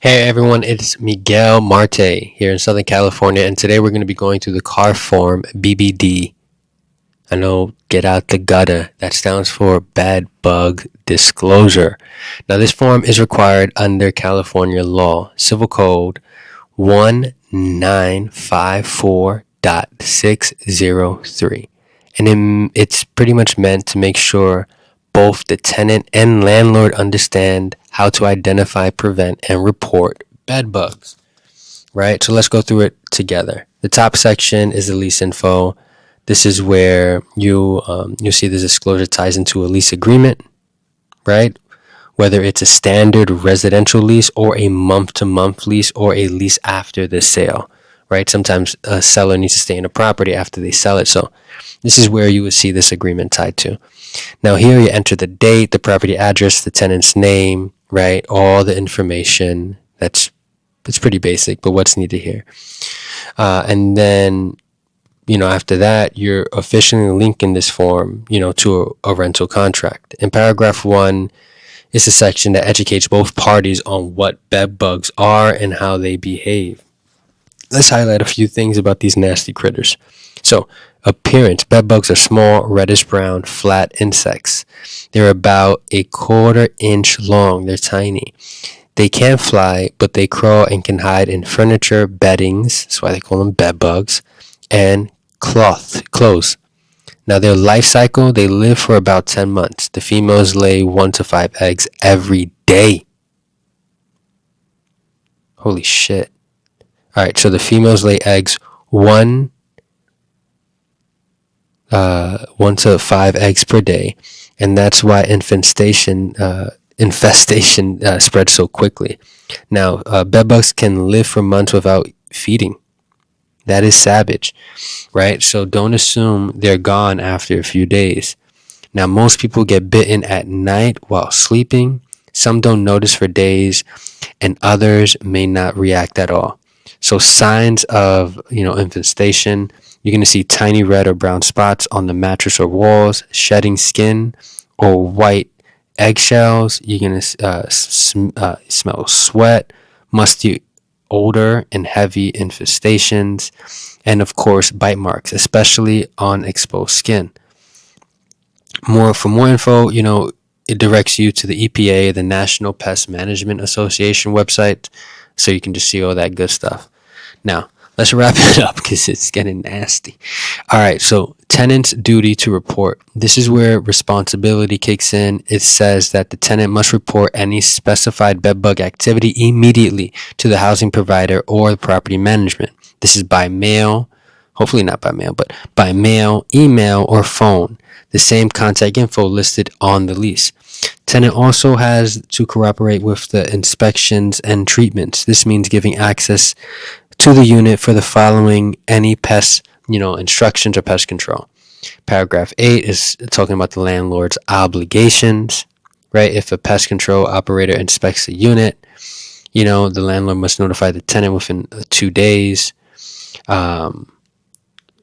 Hey everyone, it's Miguel Marte here in Southern California, and today we're going to be going through the C.A.R form BBD. I know, get out the gutter. That stands for Bad Bug Disclosure. Now, this form is required under California law, Civil Code 1954.603. And it's pretty much meant to make sure both the tenant and landlord understand how to identify, prevent, and report bed bugs. Right? So let's go through it together. The top section is the lease info. This is where you'll see the disclosure ties into a lease agreement, right? Whether it's a standard residential lease or a month-to-month lease or a lease after the sale, right? Sometimes a seller needs to stay in a property after they sell it. So this is where you would see this agreement tied to. Now here you enter the date, the property address, the tenant's name, right? All the information. It's pretty basic, but what's needed here. And then, after that, you're officially linking this form, to a rental contract. In paragraph 1 is a section that educates both parties on what bed bugs are and how they behave. Let's highlight a few things about these nasty critters. So, appearance. Bed bugs are small, reddish brown, flat insects. They're about a 1/4 inch long. They're tiny. They can't fly, but they crawl and can hide in furniture, beddings, that's why they call them bed bugs, and clothes. Now their life cycle, they live for about 10 months. The females lay 1 to 5 eggs every day. Holy shit. Alright, so the females lay eggs 1 to 5 eggs per day, and that's why infestation spreads so quickly. Now, bedbugs can live for months without feeding. That is savage, right? So don't assume they're gone after a few days. Now, most people get bitten at night while sleeping. Some don't notice for days, and others may not react at all. So signs of, infestation, you're going to see tiny red or brown spots on the mattress or walls, shedding skin, or white eggshells. You're going to smell sweat, musty odor, and heavy infestations. And of course, bite marks, especially on exposed skin. For more info, it directs you to the EPA, the National Pest Management Association website, so you can just see all that good stuff. Now, let's wrap it up because it's getting nasty. All right, so tenant's duty to report. This is where responsibility kicks in. It says that the tenant must report any specified bedbug activity immediately to the housing provider or the property management. This is by mail, hopefully not by mail, but by mail, email, or phone. The same contact info listed on the lease. Tenant also has to cooperate with the inspections and treatments. This means giving access to the unit for the following any pest, instructions or pest control. Paragraph 8 is talking about the landlord's obligations, right? If a pest control operator inspects a unit, the landlord must notify the tenant within 2 days.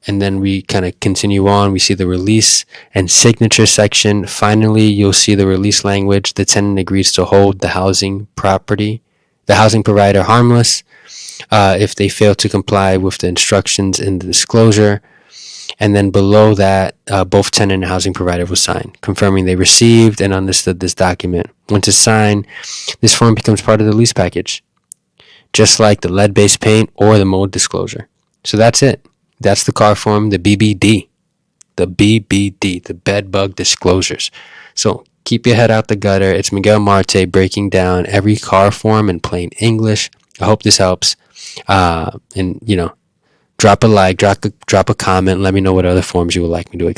And then we kind of continue on. We see the release and signature section. Finally, you'll see the release language. The tenant agrees to hold the housing provider harmless if they fail to comply with the instructions in the disclosure. And then below that, both tenant and housing provider will sign, confirming they received and understood this document. Once it's signed, this form becomes part of the lease package, just like the lead-based paint or the mold disclosure. So that's it. That's the C.A.R form, the BBD. The BBD, the bed bug disclosures. So keep your head out the gutter. It's Miguel Marte breaking down every C.A.R form in plain English. I hope this helps. And drop a like, drop a comment. Let me know what other forms you would like me to explain.